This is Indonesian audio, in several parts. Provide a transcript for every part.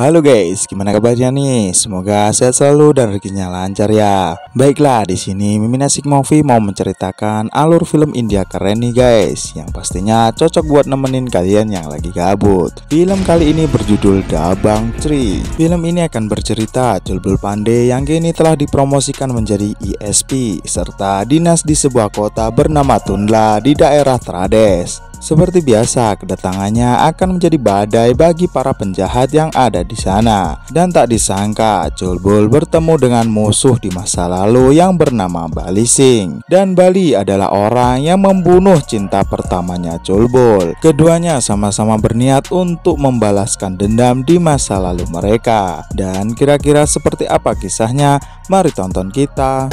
Halo guys, gimana kabarnya nih? Semoga sehat selalu dan rezekinya lancar ya. Baiklah, di sini Mimin Asik Movie mau menceritakan alur film India keren nih guys, yang pastinya cocok buat nemenin kalian yang lagi gabut. Film kali ini berjudul Dabangg 3. Film ini akan bercerita Chulbul Pandey yang kini telah dipromosikan menjadi ESP serta dinas di sebuah kota bernama Tundla di daerah Pradesh. Seperti biasa, kedatangannya akan menjadi badai bagi para penjahat yang ada di sana. Dan tak disangka, Chulbul bertemu dengan musuh di masa lalu yang bernama Bali Singh. Dan Bali adalah orang yang membunuh cinta pertamanya Chulbul. Keduanya sama-sama berniat untuk membalaskan dendam di masa lalu mereka. Dan kira-kira seperti apa kisahnya? Mari tonton kita.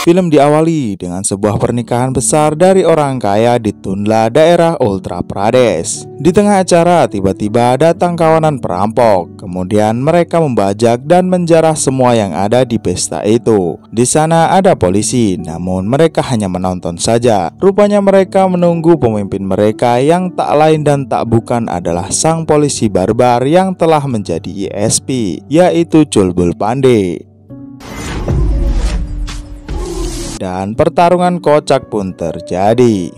Film diawali dengan sebuah pernikahan besar dari orang kaya di Tundla, daerah Uttar Pradesh. Di tengah acara, tiba-tiba datang kawanan perampok. Kemudian mereka membajak dan menjarah semua yang ada di pesta itu. Di sana ada polisi, namun mereka hanya menonton saja. Rupanya mereka menunggu pemimpin mereka yang tak lain dan tak bukan adalah sang polisi barbar yang telah menjadi ESP, yaitu Chulbul Pandey. Dan pertarungan kocak pun terjadi.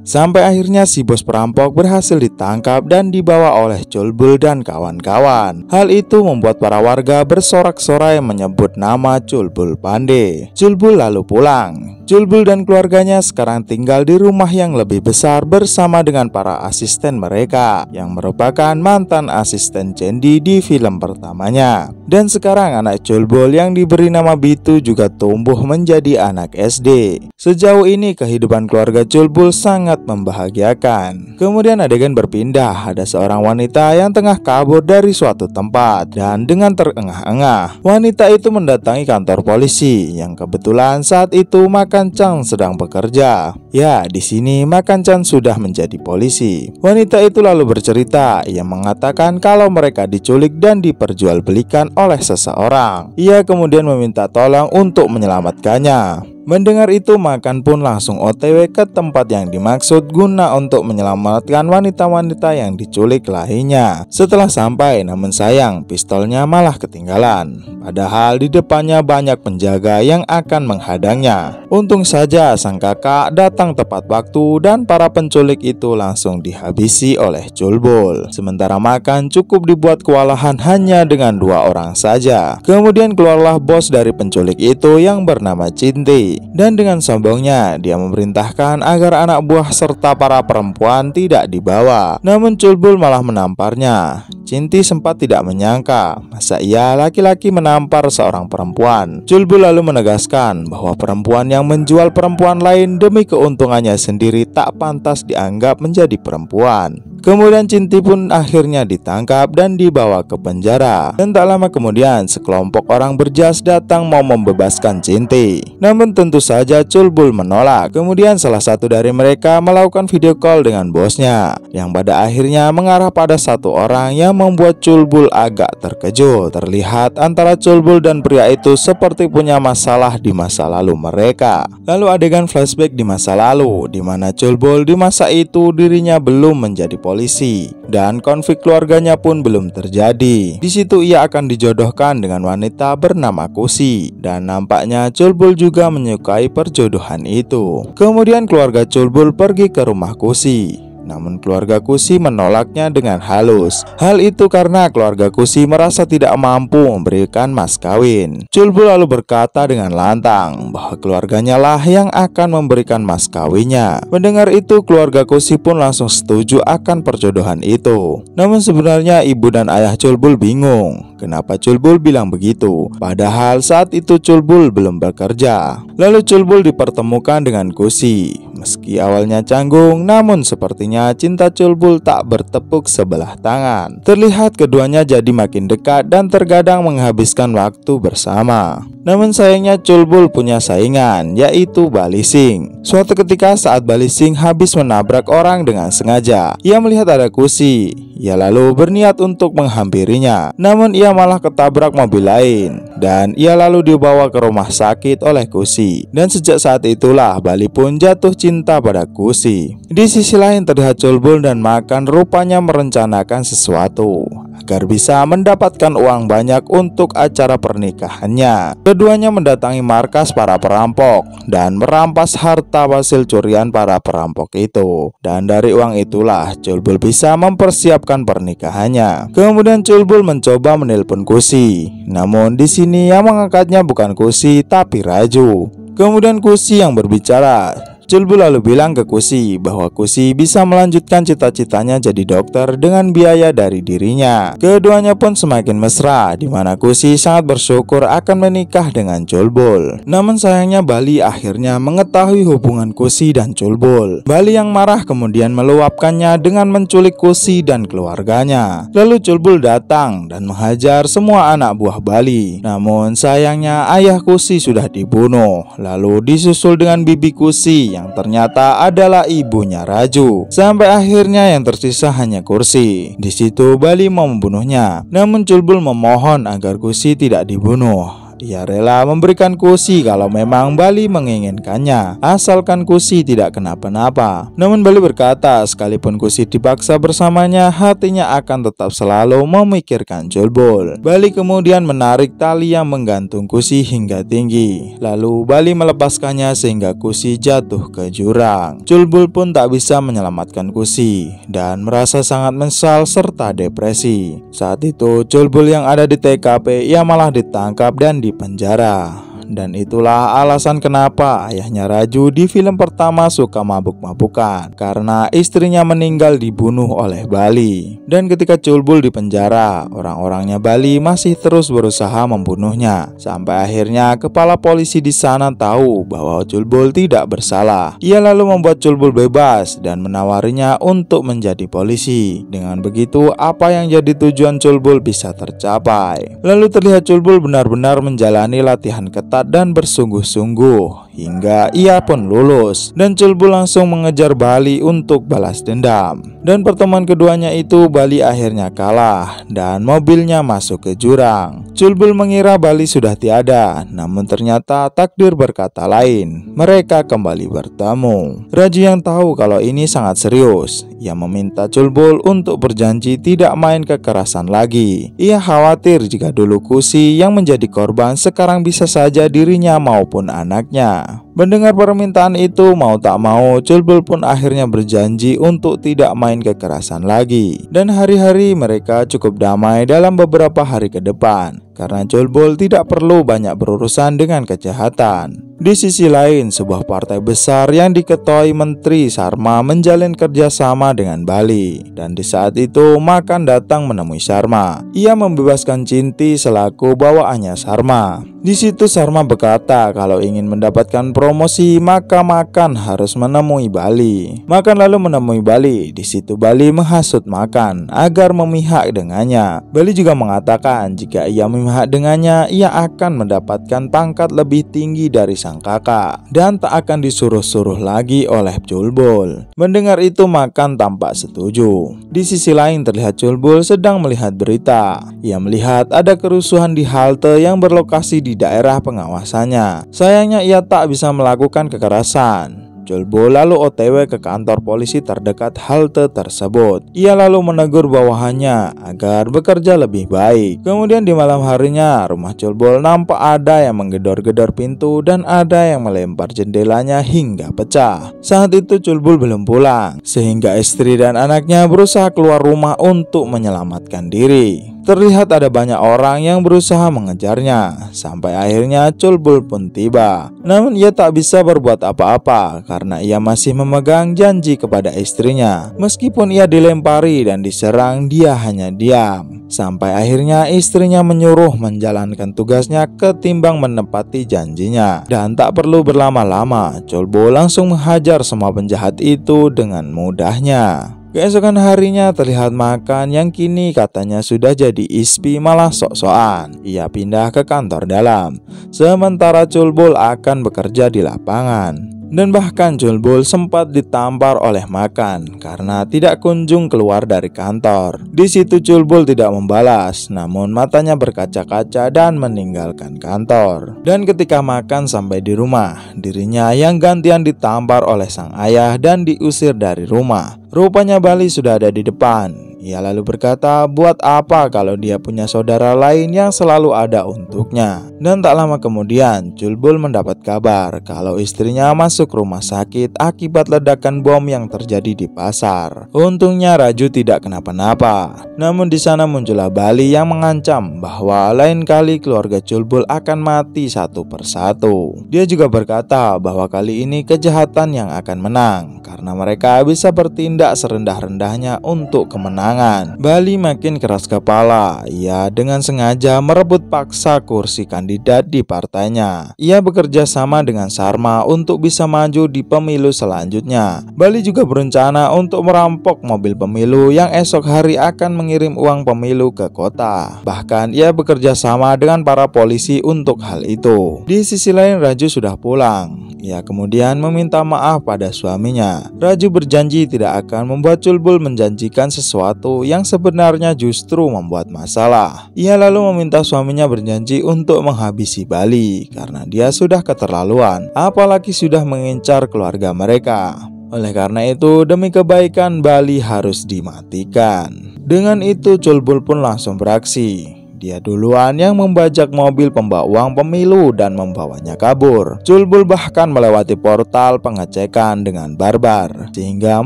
Sampai akhirnya si bos perampok berhasil ditangkap dan dibawa oleh Chulbul dan kawan-kawan. Hal itu membuat para warga bersorak-sorai menyebut nama Chulbul Pandey. Chulbul lalu pulang. Chulbul dan keluarganya sekarang tinggal di rumah yang lebih besar bersama dengan para asisten mereka, yang merupakan mantan asisten Chandy di film pertamanya. Dan sekarang anak Chulbul yang diberi nama Bitu juga tumbuh menjadi anak SD. Sejauh ini kehidupan keluarga Chulbul sangat membahagiakan. Kemudian adegan berpindah, ada seorang wanita yang tengah kabur dari suatu tempat. Dan dengan terengah-engah, wanita itu mendatangi kantor polisi, yang kebetulan saat itu Makan Chan sedang bekerja. Ya, di sini Makan Chan sudah menjadi polisi. Wanita itu lalu bercerita, ia mengatakan kalau mereka diculik dan diperjualbelikan oleh seseorang. Ia kemudian meminta tolong untuk menyelamatkannya. Mendengar itu, Makan pun langsung OTW ke tempat yang dimaksud guna untuk menyelamatkan wanita-wanita yang diculik lainnya. Setelah sampai, namun sayang, pistolnya malah ketinggalan. Padahal di depannya banyak penjaga yang akan menghadangnya. Untung saja sang kakak datang tepat waktu dan para penculik itu langsung dihabisi oleh Chulbul. Sementara Makan cukup dibuat kewalahan hanya dengan 2 orang saja. Kemudian keluarlah bos dari penculik itu yang bernama Cinti. Dan dengan sombongnya dia memerintahkan agar anak buah serta para perempuan tidak dibawa. Namun Chulbul malah menamparnya. Cinti sempat tidak menyangka masa iya laki-laki menampar seorang perempuan. Chulbul lalu menegaskan bahwa perempuan yang menjual perempuan lain demi keuntungannya sendiri tak pantas dianggap menjadi perempuan. Kemudian Cinti pun akhirnya ditangkap dan dibawa ke penjara. Dan tak lama kemudian sekelompok orang berjas datang mau membebaskan Cinti. Namun tentu saja Chulbul menolak. Kemudian salah satu dari mereka melakukan video call dengan bosnya, yang pada akhirnya mengarah pada satu orang yang membuat Chulbul agak terkejut. Terlihat antara Chulbul dan pria itu seperti punya masalah di masa lalu mereka. Lalu adegan flashback di masa lalu, di mana Chulbul di masa itu dirinya belum menjadi polisi dan konflik keluarganya pun belum terjadi. Di situ ia akan dijodohkan dengan wanita bernama Kusi, dan nampaknya Chulbul juga menyukai perjodohan itu. Kemudian keluarga Chulbul pergi ke rumah Kusi. Namun keluarga Kusi menolaknya dengan halus. Hal itu karena keluarga Kusi merasa tidak mampu memberikan mas kawin. Chulbul lalu berkata dengan lantang bahwa keluarganya lah yang akan memberikan mas kawinnya. Mendengar itu, keluarga Kusi pun langsung setuju akan perjodohan itu. Namun sebenarnya ibu dan ayah Chulbul bingung kenapa Chulbul bilang begitu, padahal saat itu Chulbul belum bekerja. Lalu Chulbul dipertemukan dengan Kusi. Meski awalnya canggung, namun sepertinya cinta Chulbul tak bertepuk sebelah tangan. Terlihat keduanya jadi makin dekat dan terkadang menghabiskan waktu bersama. Namun sayangnya Chulbul punya saingan, yaitu Bali Singh. Suatu ketika saat Bali Singh habis menabrak orang dengan sengaja, ia melihat ada Kusi. Ia lalu berniat untuk menghampirinya. Namun ia ia malah ketabrak mobil lain dan ia lalu dibawa ke rumah sakit oleh Kusi. Dan sejak saat itulah Bali pun jatuh cinta pada Kusi. Di sisi lain terlihat Culbul dan Makan rupanya merencanakan sesuatu agar bisa mendapatkan uang banyak untuk acara pernikahannya. Keduanya mendatangi markas para perampok dan merampas harta hasil curian para perampok itu. Dan dari uang itulah Culbul bisa mempersiapkan pernikahannya. Kemudian Culbul mencoba menelpon Kusi. Namun di sini yang mengangkatnya bukan Kusi tapi Raju. Kemudian Kusi yang berbicara. Culbul lalu bilang ke Kusi bahwa Kusi bisa melanjutkan cita-citanya jadi dokter dengan biaya dari dirinya. Keduanya pun semakin mesra, di mana Kusi sangat bersyukur akan menikah dengan Culbul. Namun sayangnya Bali akhirnya mengetahui hubungan Kusi dan Culbul. Bali yang marah kemudian meluapkannya dengan menculik Kusi dan keluarganya. Lalu Culbul datang dan menghajar semua anak buah Bali. Namun sayangnya ayah Kusi sudah dibunuh. Lalu disusul dengan bibi Kusi yang ternyata adalah ibunya Raju. Sampai akhirnya yang tersisa hanya Kursi. Di situ Bali mau membunuhnya. Namun Culbul memohon agar Kursi tidak dibunuh. Ia rela memberikan Kusi kalau memang Bali menginginkannya, asalkan Kusi tidak kenapa-napa. Namun Bali berkata sekalipun Kusi dipaksa bersamanya, hatinya akan tetap selalu memikirkan Culbul. Bali kemudian menarik tali yang menggantung Kusi hingga tinggi. Lalu Bali melepaskannya sehingga Kusi jatuh ke jurang. Culbul pun tak bisa menyelamatkan Kusi dan merasa sangat menyesal serta depresi. Saat itu Culbul yang ada di TKP ia malah ditangkap dan penjara. Dan itulah alasan kenapa ayahnya Raju di film pertama suka mabuk-mabukan, karena istrinya meninggal dibunuh oleh Bali. Dan ketika Culbul di penjara, orang-orangnya Bali masih terus berusaha membunuhnya. Sampai akhirnya kepala polisi di sana tahu bahwa Culbul tidak bersalah. Ia lalu membuat Culbul bebas dan menawarinya untuk menjadi polisi. Dengan begitu, apa yang jadi tujuan Culbul bisa tercapai. Lalu terlihat Culbul benar-benar menjalani latihan ketat dan bersungguh-sungguh hingga ia pun lulus. Dan Culbul langsung mengejar Bali untuk balas dendam. Dan pertemuan keduanya itu Bali akhirnya kalah dan mobilnya masuk ke jurang. Culbul mengira Bali sudah tiada, namun ternyata takdir berkata lain. Mereka kembali bertemu. Raju yang tahu kalau ini sangat serius, ia meminta Culbul untuk berjanji tidak main kekerasan lagi. Ia khawatir jika dulu Kusi yang menjadi korban, sekarang bisa saja dirinya maupun anaknya. Mendengar permintaan itu, mau tak mau Culbul pun akhirnya berjanji untuk tidak main kekerasan lagi. Dan hari-hari mereka cukup damai dalam beberapa hari ke depan, karena Culbul tidak perlu banyak berurusan dengan kejahatan. Di sisi lain, sebuah partai besar yang diketuai Menteri Sarma menjalin kerjasama dengan Bali. Dan di saat itu Makan datang menemui Sarma. Ia membebaskan Cinti selaku bawaannya Sarma. Di situ Sarma berkata kalau ingin mendapatkan promosi maka Makan harus menemui Bali. Makan lalu menemui Bali. Di situ Bali menghasut Makan agar memihak dengannya. Bali juga mengatakan jika ia memihak dengannya, ia akan mendapatkan pangkat lebih tinggi dari sang kakak dan tak akan disuruh-suruh lagi oleh Culbul. Mendengar itu Makan tampak setuju. Di sisi lain terlihat Culbul sedang melihat berita. Ia melihat ada kerusuhan di halte yang berlokasi di daerah pengawasannya. Sayangnya ia tak bisa melakukan kekerasan. Culbul lalu OTW ke kantor polisi terdekat halte tersebut. Ia lalu menegur bawahannya agar bekerja lebih baik. Kemudian di malam harinya, rumah Culbul nampak ada yang menggedor-gedor pintu dan ada yang melempar jendelanya hingga pecah. Saat itu Culbul belum pulang, sehingga istri dan anaknya berusaha keluar rumah untuk menyelamatkan diri. Terlihat ada banyak orang yang berusaha mengejarnya. Sampai akhirnya Culbul pun tiba. Namun ia tak bisa berbuat apa-apa karena ia masih memegang janji kepada istrinya. Meskipun ia dilempari dan diserang, dia hanya diam. Sampai akhirnya istrinya menyuruh menjalankan tugasnya ketimbang menepati janjinya. Dan tak perlu berlama-lama, Culbul langsung menghajar semua penjahat itu dengan mudahnya. Keesokan harinya terlihat Makan yang kini katanya sudah jadi ISPI malah sok-sokan. Ia pindah ke kantor dalam, sementara Culbul akan bekerja di lapangan. Dan bahkan Culbul sempat ditampar oleh Makan karena tidak kunjung keluar dari kantor. Di situ Culbul tidak membalas, namun matanya berkaca-kaca dan meninggalkan kantor. Dan ketika Makan sampai di rumah, dirinya yang gantian ditampar oleh sang ayah dan diusir dari rumah. Rupanya Bali sudah ada di depan. Ia lalu berkata, buat apa kalau dia punya saudara lain yang selalu ada untuknya. Dan tak lama kemudian, Culbul mendapat kabar kalau istrinya masuk rumah sakit akibat ledakan bom yang terjadi di pasar. Untungnya Raju tidak kenapa-napa. Namun di sana muncullah Bali yang mengancam bahwa lain kali keluarga Culbul akan mati satu persatu. Dia juga berkata bahwa kali ini kejahatan yang akan menang karena mereka bisa bertindak serendah-rendahnya untuk kemenangan. Bali makin keras kepala. Ia dengan sengaja merebut paksa kursi kandidat di partainya. Ia bekerja sama dengan Sarma untuk bisa maju di pemilu selanjutnya. Bali juga berencana untuk merampok mobil pemilu yang esok hari akan mengirim uang pemilu ke kota. Bahkan ia bekerja sama dengan para polisi untuk hal itu. Di sisi lain Raju sudah pulang. Ia kemudian meminta maaf pada suaminya. Raju berjanji tidak akan membuat Culbul menjanjikan sesuatu yang sebenarnya justru membuat masalah. Ia lalu meminta suaminya berjanji untuk menghabisi Bali karena dia sudah keterlaluan, apalagi sudah mengincar keluarga mereka. Oleh karena itu, demi kebaikan Bali harus dimatikan. Dengan itu Culbul pun langsung beraksi. Dia duluan yang membajak mobil pembawa uang pemilu dan membawanya kabur. Culbul bahkan melewati portal pengecekan dengan barbar, sehingga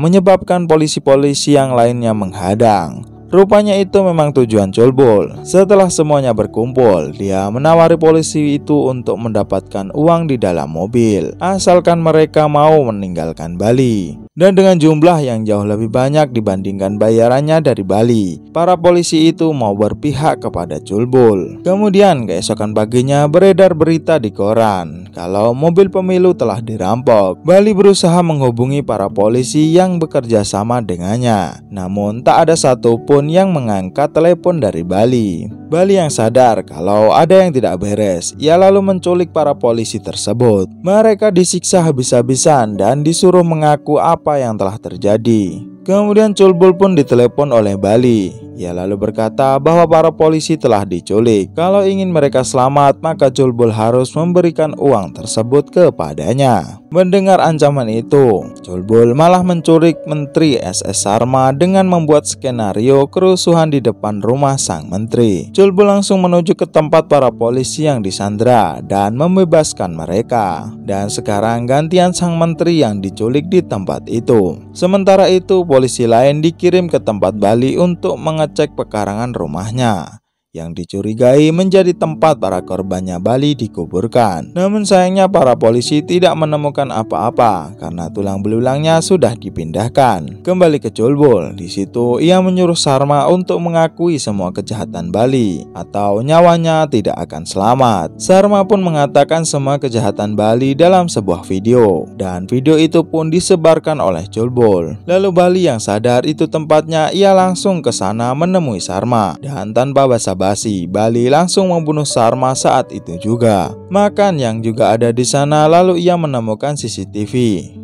menyebabkan polisi-polisi yang lainnya menghadang. Rupanya itu memang tujuan Culbul. Setelah semuanya berkumpul, dia menawari polisi itu untuk mendapatkan uang di dalam mobil, asalkan mereka mau meninggalkan Bali. Dan dengan jumlah yang jauh lebih banyak dibandingkan bayarannya dari Bali, para polisi itu mau berpihak kepada Culbul. Kemudian keesokan paginya beredar berita di koran kalau mobil pemilu telah dirampok. Bali berusaha menghubungi para polisi yang bekerja sama dengannya, namun tak ada satupun yang mengangkat telepon dari Bali. Bali yang sadar kalau ada yang tidak beres, ia lalu menculik para polisi tersebut. Mereka disiksa habis-habisan dan disuruh mengaku apa yang telah terjadi. Kemudian Culbul pun ditelepon oleh Bali. Ia lalu berkata bahwa para polisi telah diculik. Kalau ingin mereka selamat, maka Culbul harus memberikan uang tersebut kepadanya. Mendengar ancaman itu, Culbul malah menculik Menteri SS Sarma dengan membuat skenario kerusuhan di depan rumah sang menteri. Culbul langsung menuju ke tempat para polisi yang disandra dan membebaskan mereka. Dan sekarang gantian sang menteri yang diculik di tempat itu. Sementara itu, polisi lain dikirim ke tempat Bali untuk mengecek pekarangan rumahnya yang dicurigai menjadi tempat para korbannya Bali dikuburkan. Namun sayangnya para polisi tidak menemukan apa-apa karena tulang belulangnya sudah dipindahkan. Kembali ke Culbul, di situ ia menyuruh Sarma untuk mengakui semua kejahatan Bali atau nyawanya tidak akan selamat. Sarma pun mengatakan semua kejahatan Bali dalam sebuah video, dan video itu pun disebarkan oleh Culbul. Lalu Bali yang sadar itu tempatnya, ia langsung ke sana menemui Sarma, dan tanpa basa-basi Bali langsung membunuh Sarma saat itu juga. Makan yang juga ada di sana lalu ia menemukan CCTV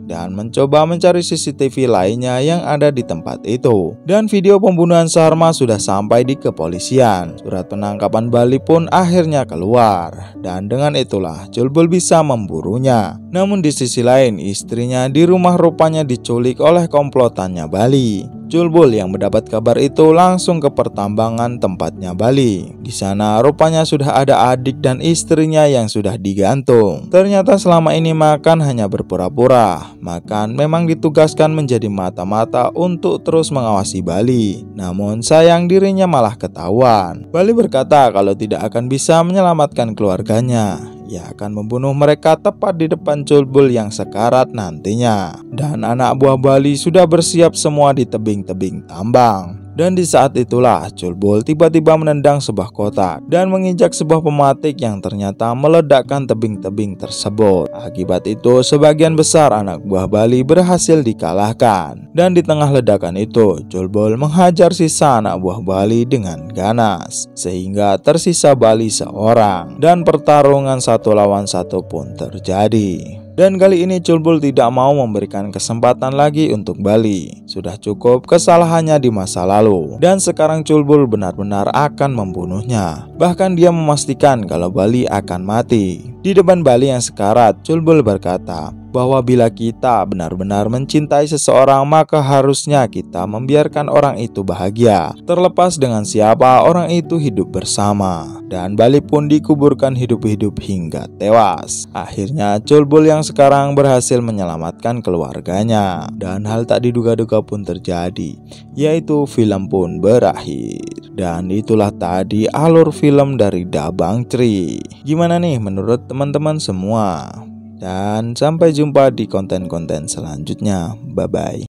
dan mencoba mencari CCTV lainnya yang ada di tempat itu. Dan video pembunuhan Sarma sudah sampai di kepolisian. Surat penangkapan Bali pun akhirnya keluar, dan dengan itulah Culbul bisa memburunya. Namun di sisi lain, istrinya di rumah rupanya diculik oleh komplotannya Bali. Culbul yang mendapat kabar itu langsung ke pertambangan tempatnya Bali. Di sana rupanya sudah ada adik dan istrinya yang sudah digantung. Ternyata selama ini Makan hanya berpura-pura. Makan memang ditugaskan menjadi mata-mata untuk terus mengawasi Bali. Namun sayang dirinya malah ketahuan. Bali berkata kalau tidak akan bisa menyelamatkan keluarganya. Ia akan membunuh mereka tepat di depan Culbul yang sekarat nantinya. Dan anak buah Bali sudah bersiap semua di tebing-tebing tambang. Dan di saat itulah Culbul tiba-tiba menendang sebuah kotak dan menginjak sebuah pematik yang ternyata meledakkan tebing-tebing tersebut. Akibat itu sebagian besar anak buah Bali berhasil dikalahkan. Dan di tengah ledakan itu Culbul menghajar sisa anak buah Bali dengan ganas, sehingga tersisa Bali seorang. Dan pertarungan satu lawan satu pun terjadi. Dan kali ini Culbul tidak mau memberikan kesempatan lagi untuk Bali. Sudah cukup kesalahannya di masa lalu, dan sekarang Culbul benar-benar akan membunuhnya. Bahkan dia memastikan kalau Bali akan mati. Di depan Bali yang sekarat, Culbul berkata bahwa bila kita benar-benar mencintai seseorang, maka harusnya kita membiarkan orang itu bahagia, terlepas dengan siapa orang itu hidup bersama. Dan Bali pun dikuburkan hidup-hidup hingga tewas. Akhirnya Culbul yang sekarang berhasil menyelamatkan keluarganya, dan hal tak diduga-duga pun terjadi, yaitu film pun berakhir. Dan itulah tadi alur film dari Dabang Tri. Gimana nih menurut teman-teman semua? Dan sampai jumpa di konten-konten selanjutnya. Bye-bye.